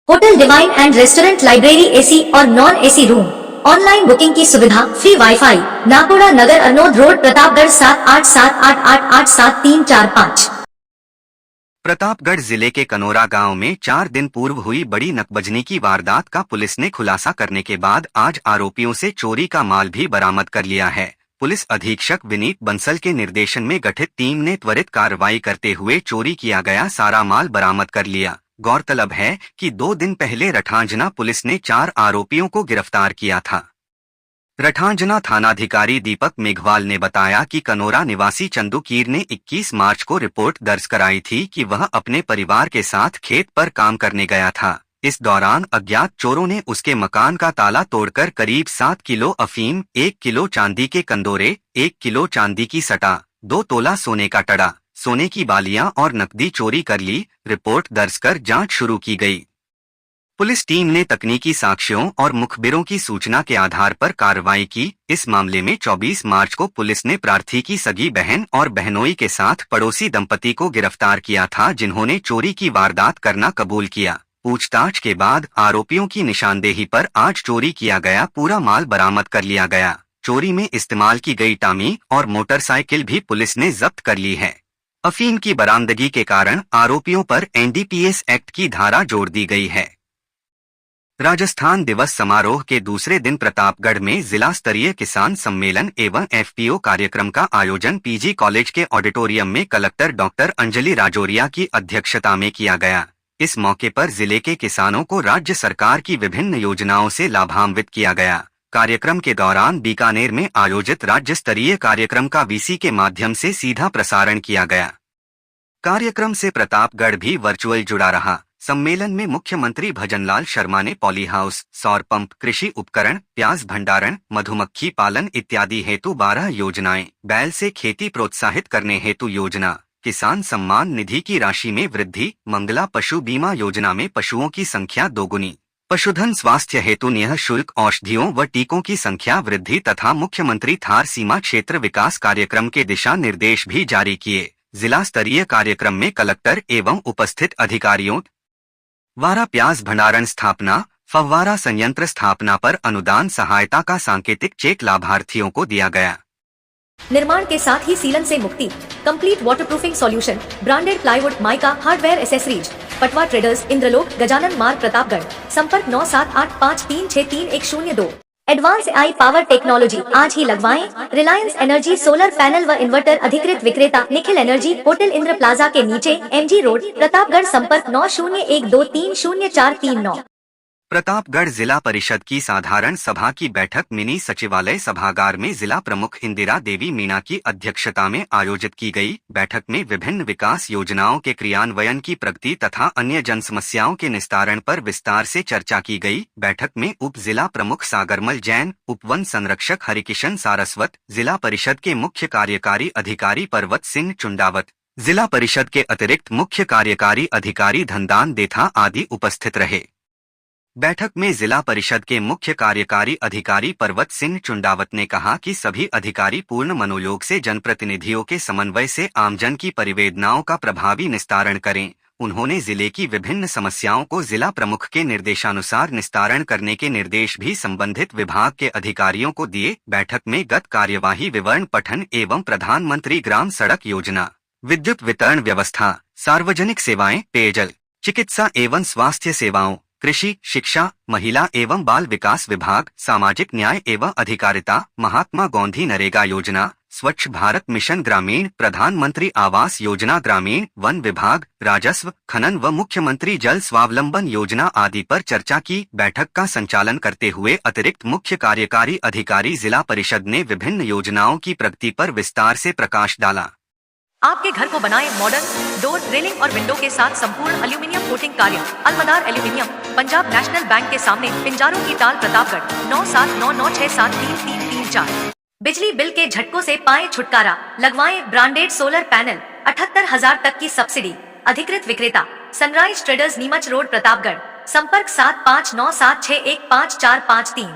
Hotel divine and restaurant, library, AC और non AC room, online booking की सुविधा, free WiFi. Nakoda Nagar, Arnod road, Pratapgarh 7878887345। Pratapgarh जिले के कनोरा गांव में 4 दिन पूर्व हुई बड़ी नकबजनी की वारदात का पुलिस ने खुलासा करने के बाद आज आरोपियों से चोरी का माल भी बरामद कर लिया है। पुलिस अधीक्षक विनीत बंसल के निर्देशन में गठित टीम ने त्वरित कार्रवाई करते हुए चोरी किया गया सारा माल बरामद कर लिया। गौरतलब है कि 2 दिन पहले रठांजना पुलिस ने 4 आरोपियों को गिरफ्तार किया था। रठांजना थानाधिकारी दीपक मेघवाल ने बताया कि कनोरा निवासी चंदू कीर ने 21 मार्च को रिपोर्ट दर्ज कराई थी कि वह अपने परिवार के साथ खेत पर काम करने गया था। इस दौरान अज्ञात चोरों ने उसके मकान का ताला तोड़कर करीब 7 किलो अफीम, 1 किलो चांदी के कंदोरे, 1 किलो चांदी की सटा, 2 तोला सोने का टड़ा, सोने की बालियां और नकदी चोरी कर ली। रिपोर्ट दर्ज कर जांच शुरू की गई। पुलिस टीम ने तकनीकी साक्ष्यों और मुखबिरों की सूचना के आधार पर कार्रवाई की। इस मामले में 24 मार्च को पुलिस ने प्रार्थी की सगी बहन और बहनोई के साथ पड़ोसी दंपति को गिरफ्तार किया था, जिन्होंने चोरी की वारदात करना कबूल किया। पूछताछ के बाद आरोपियों की निशानदेही पर आज चोरी किया गया पूरा माल बरामद कर लिया गया। चोरी में इस्तेमाल की गई टामी और मोटरसाइकिल भी पुलिस ने जब्त कर ली है। अफीम की बरामदगी के कारण आरोपियों पर एनडीपीएस एक्ट की धारा जोड़ दी गई है। राजस्थान दिवस समारोह के दूसरे दिन प्रतापगढ़ में जिला स्तरीय किसान सम्मेलन एवं एफपीओ कार्यक्रम का आयोजन पीजी कॉलेज के ऑडिटोरियम में कलेक्टर डॉक्टर अंजलि राजौरिया की अध्यक्षता में किया गया। इस मौके पर जिले के किसानों को राज्य सरकार की विभिन्न योजनाओं से लाभान्वित किया गया। कार्यक्रम के दौरान बीकानेर में आयोजित राज्य स्तरीय कार्यक्रम का वीसी के माध्यम से सीधा प्रसारण किया गया। कार्यक्रम से प्रतापगढ़ भी वर्चुअल जुड़ा रहा। सम्मेलन में मुख्यमंत्री भजनलाल शर्मा ने पॉली हाउस, सौर पंप, कृषि उपकरण, प्याज भंडारण, मधुमक्खी पालन इत्यादि हेतु 12 योजनाएं, बैल से खेती प्रोत्साहित करने हेतु योजना, किसान सम्मान निधि की राशि में वृद्धि, मंगला पशु बीमा योजना में पशुओं की संख्या दोगुनी, पशुधन स्वास्थ्य हेतु निःशुल्क औषधियों व टीकों की संख्या वृद्धि तथा मुख्यमंत्री थार सीमा क्षेत्र विकास कार्यक्रम के दिशा निर्देश भी जारी किए। जिला स्तरीय कार्यक्रम में कलेक्टर एवं उपस्थित अधिकारियों द्वारा प्याज भंडारण स्थापना, फव्वारा संयंत्र स्थापना पर अनुदान सहायता का सांकेतिक चेक लाभार्थियों को दिया गया। निर्माण के साथ ही सीलन से मुक्ति, complete waterproofing solution, branded plywood, mica, hardware accessories, Patwa traders, Indralok, Gajanan Marg, Pratapgarh. संपर्क 9785363102। एडवांस आई पावर टेक्नोलॉजी, आज ही लगवाएं। रिलायंस एनर्जी सोलर पैनल व इन्वर्टर अधिकृत विक्रेता Nikhil energy, hotel Indra plaza के नीचे, एमजी रोड, प्रतापगढ़। संपर्क 9012300439। प्रतापगढ़ जिला परिषद की साधारण सभा की बैठक मिनी सचिवालय सभागार में जिला प्रमुख इंदिरा देवी मीणा की अध्यक्षता में आयोजित की गई। बैठक में विभिन्न विकास योजनाओं के क्रियान्वयन की प्रगति तथा अन्य जन समस्याओं के निस्तारण पर विस्तार से चर्चा की गई। बैठक में उप जिला प्रमुख सागरमल जैन, उप वन संरक्षक हरिकिशन सारस्वत, जिला परिषद के मुख्य कार्यकारी अधिकारी पर्वत सिंह चुंडावत, जिला परिषद के अतिरिक्त मुख्य कार्यकारी अधिकारी धनदान देथा आदि उपस्थित रहे। बैठक में जिला परिषद के मुख्य कार्यकारी अधिकारी पर्वत सिंह चुंडावत ने कहा कि सभी अधिकारी पूर्ण मनोयोग से जनप्रतिनिधियों के समन्वय से आमजन की परिवेदनाओं का प्रभावी निस्तारण करें। उन्होंने जिले की विभिन्न समस्याओं को जिला प्रमुख के निर्देशानुसार निस्तारण करने के निर्देश भी संबंधित विभाग के अधिकारियों को दिए। बैठक में गत कार्यवाही विवरण पठन एवं प्रधानमंत्री ग्राम सड़क योजना, विद्युत वितरण व्यवस्था, सार्वजनिक सेवाएं, पेयजल, चिकित्सा एवं स्वास्थ्य सेवाओं, कृषि, शिक्षा, महिला एवं बाल विकास विभाग, सामाजिक न्याय एवं अधिकारिता, महात्मा गांधी नरेगा योजना, स्वच्छ भारत मिशन ग्रामीण, प्रधानमंत्री आवास योजना ग्रामीण, वन विभाग, राजस्व, खनन व मुख्यमंत्री जल स्वावलंबन योजना आदि पर चर्चा की। बैठक का संचालन करते हुए अतिरिक्त मुख्य कार्यकारी अधिकारी जिला परिषद ने विभिन्न योजनाओं की प्रगति पर विस्तार से प्रकाश डाला। आपके घर को बनाए मॉडर्न डोर, रेलिंग और विंडो के साथ संपूर्ण एल्यूमिनियम कोटिंग कार्य। अलमदार एल्यूमिनियम, पंजाब नेशनल बैंक के सामने, पिंजारों की ताल, प्रतापगढ़। 9799673334। बिजली बिल के झटकों से पाएं छुटकारा, लगवाएं ब्रांडेड सोलर पैनल। 78,000 तक की सब्सिडी। अधिकृत विक्रेता sunrise traders, Neemuch road, Pratapgarh. संपर्क 7597615453।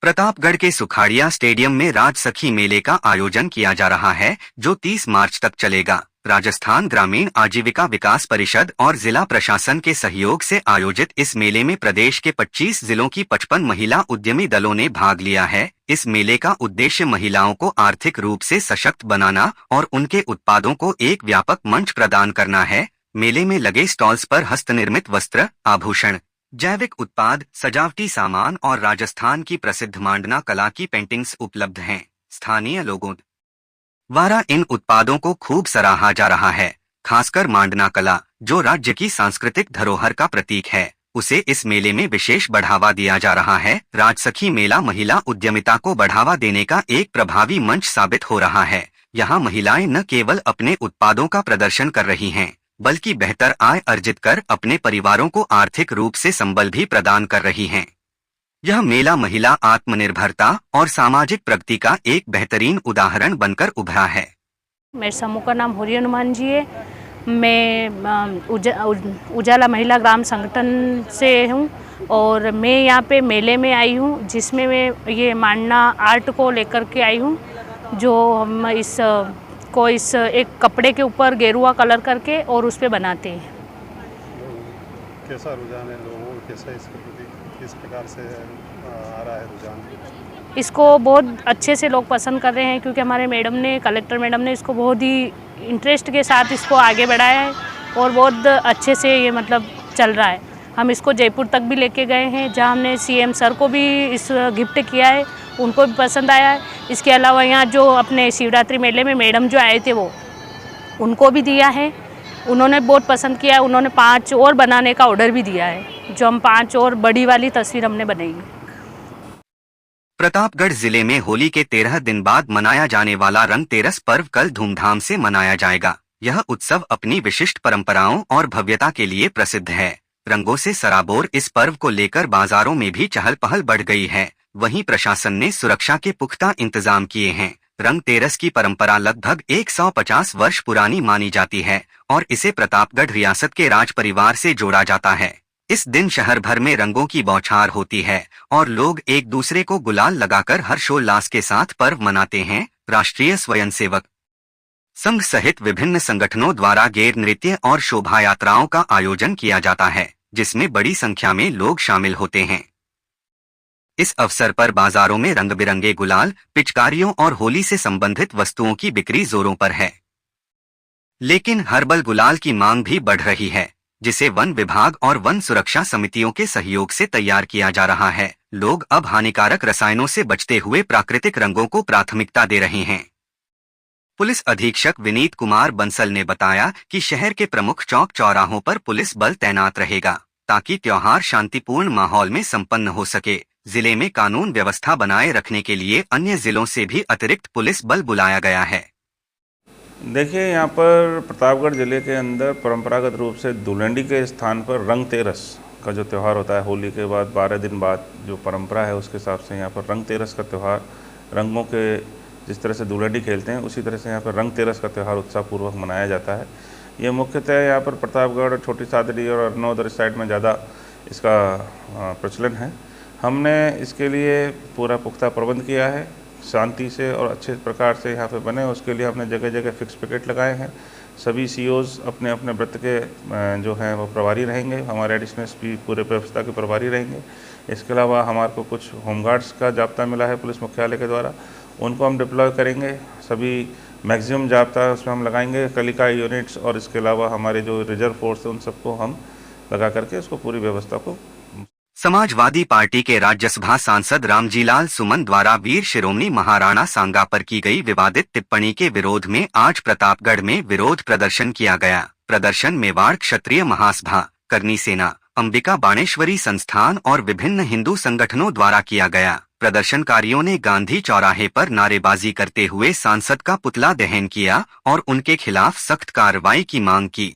प्रतापगढ़ के सुखाड़िया स्टेडियम में राज सखी मेले का आयोजन किया जा रहा है, जो 30 मार्च तक चलेगा। राजस्थान ग्रामीण आजीविका विकास परिषद और जिला प्रशासन के सहयोग से आयोजित इस मेले में प्रदेश के 25 जिलों की 55 महिला उद्यमी दलों ने भाग लिया है। इस मेले का उद्देश्य महिलाओं को आर्थिक रूप से सशक्त बनाना और उनके उत्पादों को एक व्यापक मंच प्रदान करना है। मेले में लगे स्टॉल्स पर हस्तनिर्मित वस्त्र, आभूषण, जैविक उत्पाद, सजावटी सामान और राजस्थान की प्रसिद्ध मांडना कला की पेंटिंग्स उपलब्ध हैं। स्थानीय लोगों द्वारा इन उत्पादों को खूब सराहा जा रहा है। खासकर मांडना कला, जो राज्य की सांस्कृतिक धरोहर का प्रतीक है, उसे इस मेले में विशेष बढ़ावा दिया जा रहा है। राजसखी मेला महिला उद्यमिता को बढ़ावा देने का एक प्रभावी मंच साबित हो रहा है। यहाँ महिलाएं न केवल अपने उत्पादों का प्रदर्शन कर रही हैं, बल्कि बेहतर आय अर्जित कर अपने परिवारों को आर्थिक रूप से संबल भी प्रदान कर रही हैं। यह मेला महिला आत्मनिर्भरता और सामाजिक प्रगति का एक बेहतरीन उदाहरण बनकर उभरा है। मेरे समूह का नाम होरी हनुमान जी है। मैं उजाला महिला ग्राम संगठन से हूँ और मैं यहाँ पे मेले में आई हूँ, जिसमें मैं ये मांडना आर्ट को लेकर के आई हूँ, जो हम इस एक कपड़े के ऊपर गेरुआ कलर करके और उस पे बनाते हैं। कैसा रुझान है लोगों को, कैसा इसके प्रति किस प्रकार से आ रहा है रुझान? इसको बहुत अच्छे से लोग पसंद कर रहे हैं, क्योंकि हमारे कलेक्टर मैडम ने इसको बहुत ही इंटरेस्ट के साथ इसको आगे बढ़ाया है और बहुत अच्छे से ये मतलब चल रहा है। हम इसको जयपुर तक भी लेके गए हैं, जहां हमने सीएम सर को भी इस गिफ्ट किया है, उनको भी पसंद आया है। इसके अलावा यहाँ जो अपने शिवरात्रि मेले में मैडम जो आए थे वो उनको भी दिया है, उन्होंने बहुत पसंद किया है। उन्होंने 5 और बनाने का ऑर्डर भी दिया है, जो हम 5 और बड़ी वाली तस्वीर हमने बनाई है। प्रतापगढ़ जिले में होली के 13 दिन बाद मनाया जाने वाला रंगतेरस पर्व कल धूमधाम से मनाया जाएगा। यह उत्सव अपनी विशिष्ट परंपराओं और भव्यता के लिए प्रसिद्ध है। रंगों से सराबोर इस पर्व को लेकर बाजारों में भी चहल पहल बढ़ गई है। वहीं प्रशासन ने सुरक्षा के पुख्ता इंतजाम किए हैं। रंगतेरस की परंपरा लगभग 150 वर्ष पुरानी मानी जाती है और इसे प्रतापगढ़ रियासत के राज परिवार से जोड़ा जाता है। इस दिन शहर भर में रंगों की बौछार होती है और लोग एक दूसरे को गुलाल लगाकर हर्षोल्लास के साथ पर्व मनाते हैं। राष्ट्रीय स्वयंसेवक संघ सहित विभिन्न संगठनों द्वारा गैर नृत्य और शोभा यात्राओं का आयोजन किया जाता है, जिसमें बड़ी संख्या में लोग शामिल होते हैं। इस अवसर पर बाजारों में रंग बिरंगे गुलाल, पिचकारियों और होली से संबंधित वस्तुओं की बिक्री जोरों पर है। लेकिन हर्बल गुलाल की मांग भी बढ़ रही है, जिसे वन विभाग और वन सुरक्षा समितियों के सहयोग से तैयार किया जा रहा है। लोग अब हानिकारक रसायनों से बचते हुए प्राकृतिक रंगों को प्राथमिकता दे रहे हैं। पुलिस अधीक्षक विनीत कुमार बंसल ने बताया कि शहर के प्रमुख चौक चौराहों पर पुलिस बल तैनात रहेगा, ताकि त्योहार शांतिपूर्ण माहौल में संपन्न हो सके। जिले में कानून व्यवस्था बनाए रखने के लिए अन्य जिलों से भी अतिरिक्त पुलिस बल बुलाया गया है। देखिए, यहाँ पर प्रतापगढ़ जिले के अंदर परंपरागत रूप से धुलंडी के स्थान पर रंगतेरस का जो त्यौहार होता है, होली के बाद 12 दिन बाद जो परंपरा है उसके हिसाब से यहाँ पर रंगतेरस का त्यौहार, रंगों के जिस तरह से धुलंडी खेलते हैं उसी तरह से यहाँ पर रंगतेरस का त्यौहार उत्साहपूर्वक मनाया जाता है। ये मुख्यतः यहाँ पर प्रतापगढ़, छोटी सादड़ी और अर्नोदर साइड में ज़्यादा इसका प्रचलन है। हमने इसके लिए पूरा पुख्ता प्रबंध किया है, शांति से और अच्छे प्रकार से यहाँ पे बने। उसके लिए हमने जगह जगह फिक्स पिकेट लगाए हैं। सभी सीओज अपने अपने वृत्त के जो हैं वो प्रभारी रहेंगे। हमारे एडिशनल एसपी पूरे व्यवस्था के प्रभारी रहेंगे। इसके अलावा हमारे को कुछ होमगार्ड्स का जाब्ता मिला है पुलिस मुख्यालय के द्वारा, उनको हम डिप्लॉय करेंगे। सभी मैक्सिमम जाब्ता उसमें हम लगाएंगे, कलिका यूनिट्स और इसके अलावा हमारे जो रिजर्व फोर्स है उन सबको हम लगा करके उसको पूरी व्यवस्था को। समाजवादी पार्टी के राज्यसभा सांसद रामजीलाल सुमन द्वारा वीर शिरोमणि महाराणा सांगा पर की गई विवादित टिप्पणी के विरोध में आज प्रतापगढ़ में विरोध प्रदर्शन किया गया। प्रदर्शन मेवाड़ क्षत्रिय महासभा, करनी सेना, अंबिका बाणेश्वरी संस्थान और विभिन्न हिंदू संगठनों द्वारा किया गया। प्रदर्शनकारियों ने गांधी चौराहे पर नारेबाजी करते हुए सांसद का पुतला दहन किया और उनके खिलाफ सख्त कार्रवाई की मांग की।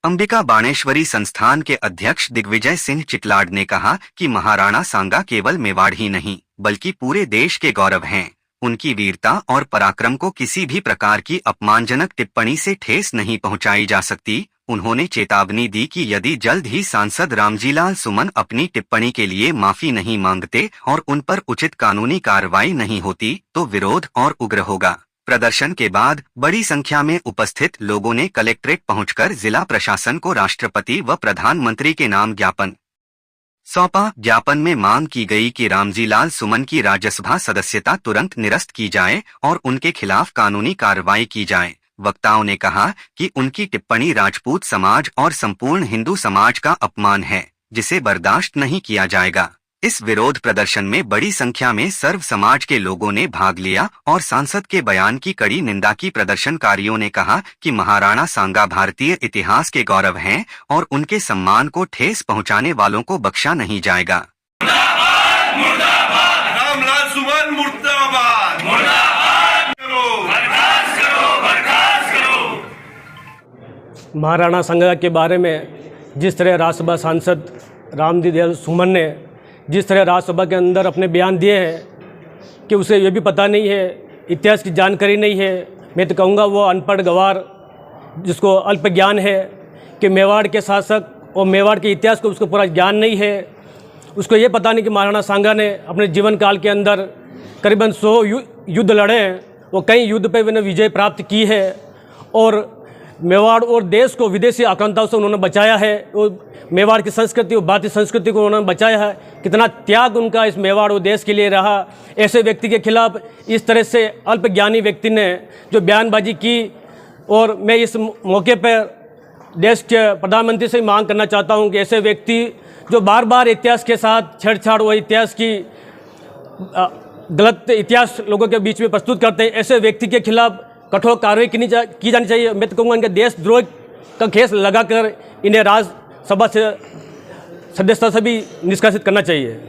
अंबिका बाणेश्वरी संस्थान के अध्यक्ष दिग्विजय सिंह चिटलाड ने कहा कि महाराणा सांगा केवल मेवाड़ ही नहीं बल्कि पूरे देश के गौरव हैं। उनकी वीरता और पराक्रम को किसी भी प्रकार की अपमानजनक टिप्पणी से ठेस नहीं पहुंचाई जा सकती। उन्होंने चेतावनी दी कि यदि जल्द ही सांसद रामजीलाल सुमन अपनी टिप्पणी के लिए माफी नहीं मांगते और उन पर उचित कानूनी कार्रवाई नहीं होती तो विरोध और उग्र होगा। प्रदर्शन के बाद बड़ी संख्या में उपस्थित लोगों ने कलेक्ट्रेट पहुंचकर जिला प्रशासन को राष्ट्रपति व प्रधानमंत्री के नाम ज्ञापन सौंपा। ज्ञापन में मांग की गई कि रामजी लाल सुमन की राज्यसभा सदस्यता तुरंत निरस्त की जाए और उनके खिलाफ कानूनी कार्रवाई की जाए। वक्ताओं ने कहा कि उनकी टिप्पणी राजपूत समाज और संपूर्ण हिंदू समाज का अपमान है, जिसे बर्दाश्त नहीं किया जाएगा। इस विरोध प्रदर्शन में बड़ी संख्या में सर्व समाज के लोगों ने भाग लिया और सांसद के बयान की कड़ी निंदा की। प्रदर्शनकारियों ने कहा कि महाराणा सांगा भारतीय इतिहास के गौरव हैं और उनके सम्मान को ठेस पहुंचाने वालों को बख्शा नहीं जाएगा। रामलाल सुमन मुर्दाबाद, मुर्दाबाद करो, बर्खास्त करो, बर्खास्त करो। महाराणा सांगा के बारे में जिस तरह राज्यसभा सांसद रामजी लाल सुमन ने जिस तरह राज्यसभा के अंदर अपने बयान दिए हैं कि उसे ये भी पता नहीं है, इतिहास की जानकारी नहीं है, मैं तो कहूँगा वो अनपढ़ गवार जिसको अल्प ज्ञान है कि मेवाड़ के शासक और मेवाड़ के इतिहास को उसको पूरा ज्ञान नहीं है। उसको ये पता नहीं कि महाराणा सांगा ने अपने जीवन काल के अंदर करीबन 100 युद्ध लड़े हैं और कई युद्ध पर उन्होंने विजय प्राप्त की है और मेवाड़ और देश को विदेशी आक्रांताओं से उन्होंने बचाया है। और मेवाड़ की संस्कृति और भारतीय संस्कृति को उन्होंने बचाया है। कितना त्याग उनका इस मेवाड़ और देश के लिए रहा। ऐसे व्यक्ति के खिलाफ इस तरह से अल्पज्ञानी व्यक्ति ने जो बयानबाजी की, और मैं इस मौके पर देश के प्रधानमंत्री से मांग करना चाहता हूं कि ऐसे व्यक्ति जो बार बार इतिहास के साथ छेड़छाड़ और इतिहास की गलत इतिहास लोगों के बीच में प्रस्तुत करते हैं, ऐसे व्यक्ति के खिलाफ कठोर कार्रवाई की जानी चाहिए। मैं तो कहूँगा इनके देशद्रोह का केस लगाकर इन्हें राज्यसभा से सदस्यता से भी निष्कासित करना चाहिए।